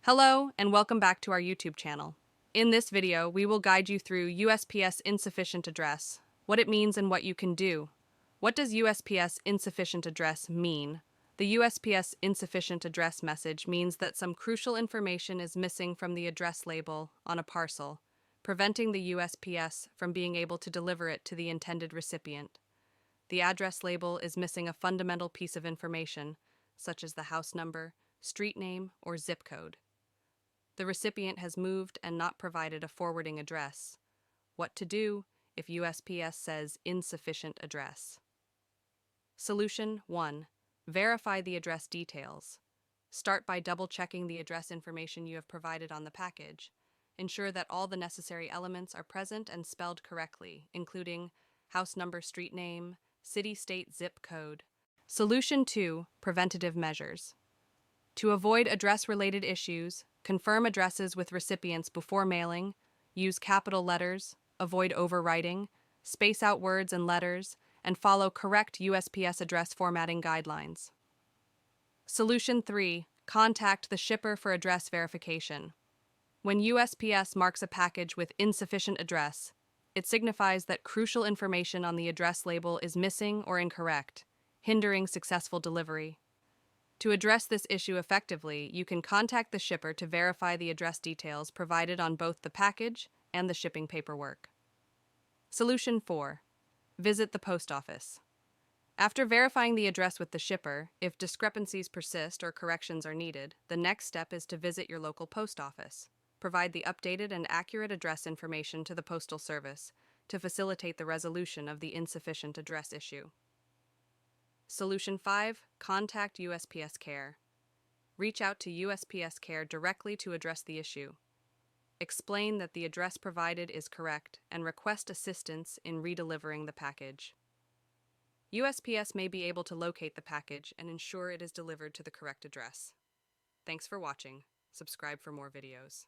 Hello, and welcome back to our YouTube channel. In this video, we will guide you through USPS Insufficient Address, what it means and what you can do. What does USPS Insufficient Address mean? The USPS Insufficient Address message means that some crucial information is missing from the address label on a parcel, preventing the USPS from being able to deliver it to the intended recipient. The address label is missing a fundamental piece of information, such as the house number, street name, or zip code. The recipient has moved and not provided a forwarding address. What to do if USPS says insufficient address? Solution 1. Verify the address details. Start by double-checking the address information you have provided on the package. Ensure that all the necessary elements are present and spelled correctly, including house number, street name, city, state, zip code. Solution 2. Preventative measures. To avoid address-related issues, confirm addresses with recipients before mailing, use capital letters, avoid overwriting, space out words and letters, and follow correct USPS address formatting guidelines. Solution 3. Contact the shipper for address verification. When USPS marks a package with insufficient address, it signifies that crucial information on the address label is missing or incorrect, hindering successful delivery. To address this issue effectively, you can contact the shipper to verify the address details provided on both the package and the shipping paperwork. Solution 4. Visit the post office. After verifying the address with the shipper, if discrepancies persist or corrections are needed, the next step is to visit your local post office. Provide the updated and accurate address information to the Postal Service to facilitate the resolution of the insufficient address issue. Solution 5. Contact USPS Care. Reach out to USPS Care directly to address the issue. Explain that the address provided is correct and request assistance in redelivering the package. USPS may be able to locate the package and ensure it is delivered to the correct address. Thanks for watching. Subscribe for more videos.